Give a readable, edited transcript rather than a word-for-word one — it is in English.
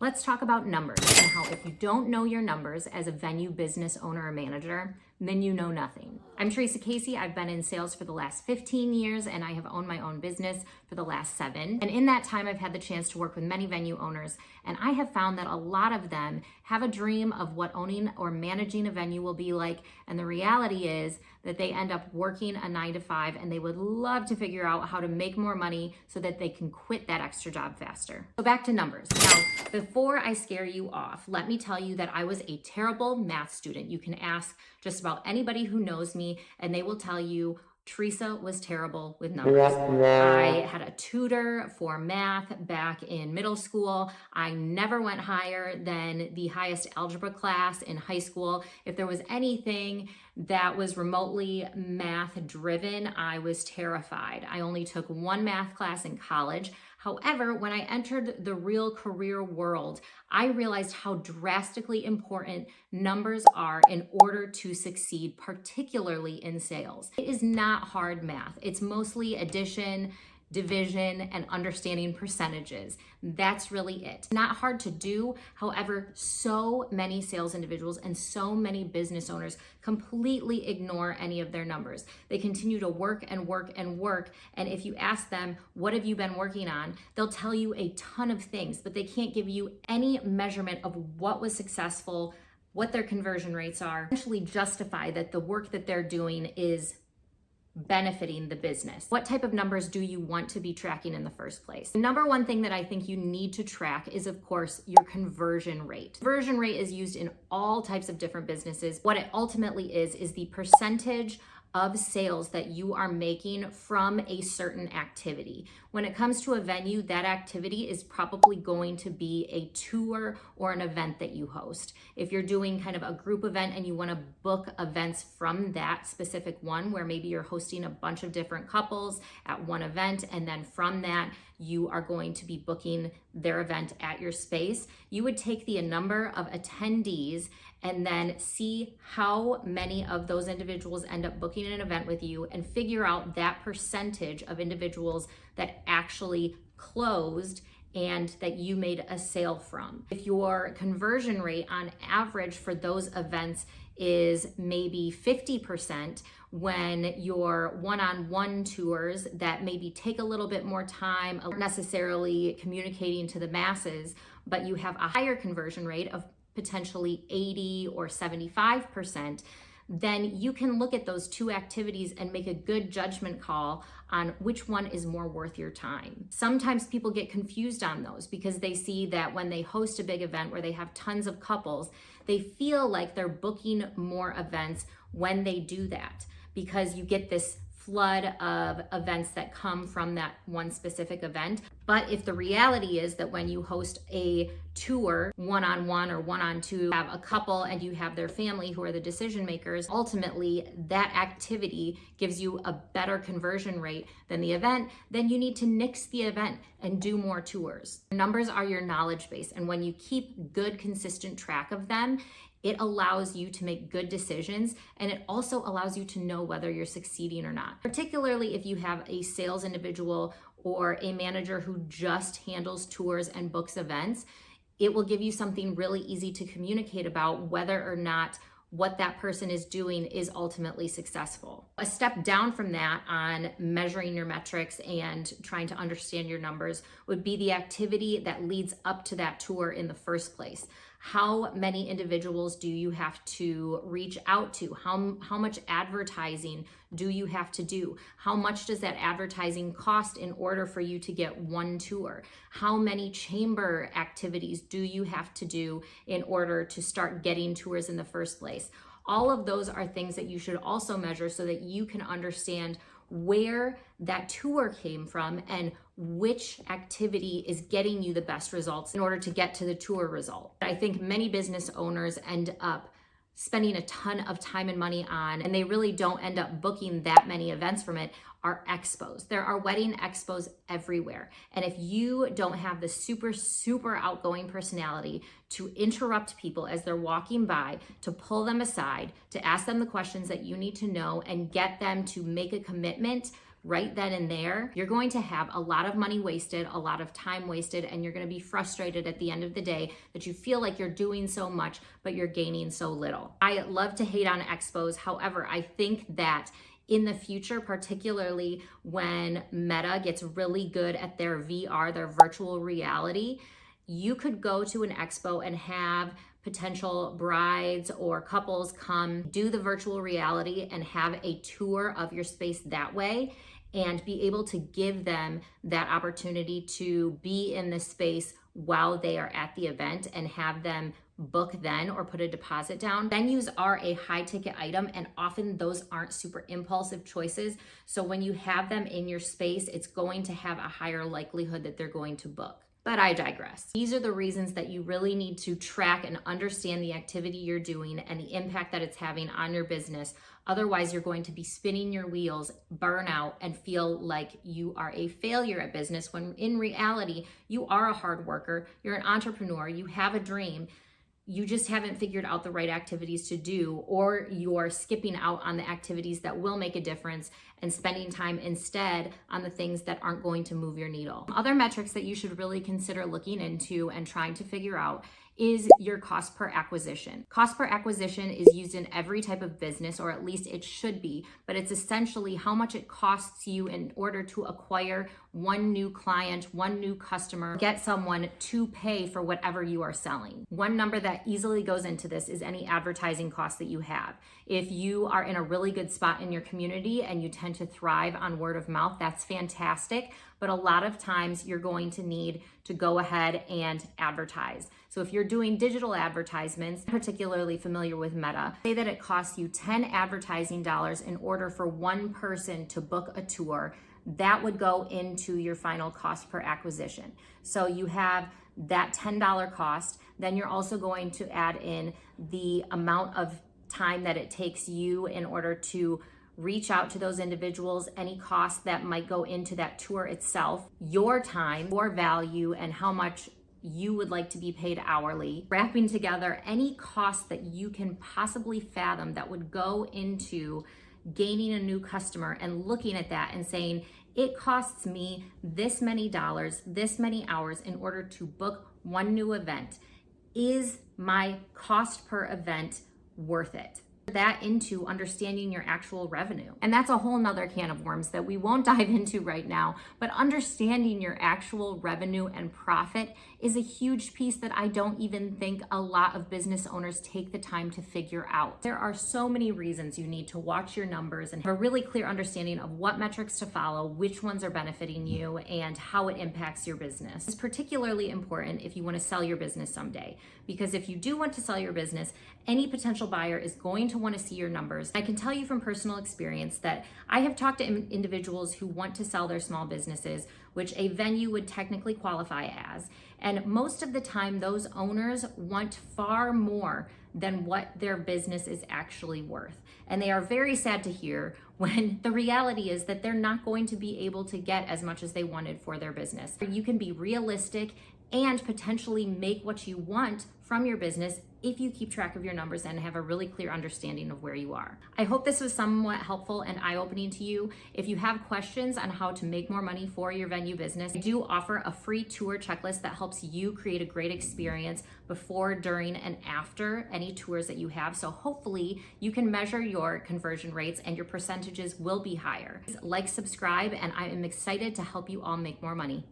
Let's talk about numbers and how if you don't know your numbers as a venue business owner or manager, then you know nothing. I'm Teresa Casey. I've been in sales for the last 15 years and I have owned my own business for the last 7. And in that time, I've had the chance to work with many venue owners, and I have found that a lot of them have a dream of what owning or managing a venue will be like. And the reality is that they end up working a 9-to-5 and they would love to figure out how to make more money so that they can quit that extra job faster. So back to numbers. Now, before I scare you off, let me tell you that I was a terrible math student. You can ask just about anybody who knows me and they will tell you Teresa was terrible with numbers. I had a tutor for math back in middle school. I never went higher than the highest algebra class in high school. If there was anything that was remotely math driven, I was terrified. I only took one math class in college. However, when I entered the real career world, I realized how drastically important numbers are in order to succeed, particularly in sales. It is not hard math. It's mostly addition, division, and understanding percentages. That's really it. Not hard to do. However, so many sales individuals and so many business owners completely ignore any of their numbers. They continue to work and work and work. And if you ask them, what have you been working on? They'll tell you a ton of things, but they can't give you any measurement of what was successful, what their conversion rates are, essentially justify that the work that they're doing is benefiting the business. What type of numbers do you want to be tracking in the first place? The number one thing that I think you need to track is, of course, your conversion rate. Conversion rate is used in all types of different businesses. What it ultimately is the percentage of sales that you are making from a certain activity. When it comes to a venue, that activity is probably going to be a tour or an event that you host. If you're doing kind of a group event and you want to book events from that specific one, where maybe you're hosting a bunch of different couples at one event, and then from that, you are going to be booking their event at your space, you would take the number of attendees and then see how many of those individuals end up booking an event with you and figure out that percentage of individuals that actually closed and that you made a sale from. If your conversion rate on average for those events is maybe 50%, when your one-on-one tours that maybe take a little bit more time, aren't necessarily communicating to the masses, but you have a higher conversion rate of potentially 80 or 75%, then you can look at those two activities and make a good judgment call on which one is more worth your time. Sometimes people get confused on those because they see that when they host a big event where they have tons of couples, they feel like they're booking more events when they do that, because you get this flood of events that come from that one specific event. But if the reality is that when you host a tour, one-on-one or one-on-two, have a couple and you have their family who are the decision makers, ultimately that activity gives you a better conversion rate than the event, then you need to nix the event and do more tours. Numbers are your knowledge base, and when you keep good, consistent track of them, it allows you to make good decisions, and it also allows you to know whether you're succeeding or not. Particularly if you have a sales individual or a manager who just handles tours and books events, it will give you something really easy to communicate about whether or not what that person is doing is ultimately successful. A step down from that on measuring your metrics and trying to understand your numbers would be the activity that leads up to that tour in the first place. How many individuals do you have to reach out to? How much advertising do you have to do? How much does that advertising cost in order for you to get one tour? How many chamber activities do you have to do in order to start getting tours in the first place? All of those are things that you should also measure so that you can understand where that tour came from and which activity is getting you the best results in order to get to the tour result. I think many business owners end up spending a ton of time and money on, and they really don't end up booking that many events from it, are expos. There are wedding expos everywhere. And if you don't have the super outgoing personality to interrupt people as they're walking by, to pull them aside, to ask them the questions that you need to know and get them to make a commitment right then and there, you're going to have a lot of money wasted, a lot of time wasted, and you're going to be frustrated at the end of the day that you feel like you're doing so much, but you're gaining so little. I love to hate on expos. However, I think that in the future, particularly when Meta gets really good at their VR, their virtual reality, you could go to an expo and have potential brides or couples come do the virtual reality and have a tour of your space that way, and be able to give them that opportunity to be in the space while they are at the event and have them book then or put a deposit down. Venues are a high ticket item, and often those aren't super impulsive choices. So when you have them in your space, it's going to have a higher likelihood that they're going to book. But I digress. These are the reasons that you really need to track and understand the activity you're doing and the impact that it's having on your business. Otherwise, you're going to be spinning your wheels, burn out, and feel like you are a failure at business, when in reality, you are a hard worker, you're an entrepreneur, you have a dream. You just haven't figured out the right activities to do, or you're skipping out on the activities that will make a difference and spending time instead on the things that aren't going to move your needle. Other metrics that you should really consider looking into and trying to figure out is your cost per acquisition. Cost per acquisition is used in every type of business, or at least it should be, but it's essentially how much it costs you in order to acquire one new client, one new customer, get someone to pay for whatever you are selling. One number that easily goes into this is any advertising costs that you have. If you are in a really good spot in your community and you tend to thrive on word of mouth, that's fantastic. But a lot of times you're going to need to go ahead and advertise. So if you're doing digital advertisements, particularly familiar with Meta, say that it costs you 10 advertising dollars in order for one person to book a tour, that would go into your final cost per acquisition. So you have that $10 cost, then you're also going to add in the amount of time that it takes you in order to reach out to those individuals, any costs that might go into that tour itself, your time, your value, and how much you would like to be paid hourly, wrapping together any cost that you can possibly fathom that would go into gaining a new customer, and looking at that and saying, it costs me this many dollars, this many hours in order to book one new event. Is my cost per event worth it? That into understanding your actual revenue. And that's a whole nother can of worms that we won't dive into right now, but understanding your actual revenue and profit is a huge piece that I don't even think a lot of business owners take the time to figure out. There are so many reasons you need to watch your numbers and have a really clear understanding of what metrics to follow, which ones are benefiting you, and how it impacts your business. It's particularly important if you want to sell your business someday, because if you do want to sell your business, any potential buyer is going to want to see your numbers. I can tell you from personal experience that I have talked to individuals who want to sell their small businesses, which a venue would technically qualify as. And most of the time, those owners want far more than what their business is actually worth. And they are very sad to hear when the reality is that they're not going to be able to get as much as they wanted for their business. You can be realistic and potentially make what you want from your business if you keep track of your numbers and have a really clear understanding of where you are. I hope this was somewhat helpful and eye-opening to you. If you have questions on how to make more money for your venue business, I do offer a free tour checklist that helps you create a great experience before, during, and after any tours that you have. So hopefully you can measure your conversion rates and your percentages will be higher. Like, subscribe, and I am excited to help you all make more money.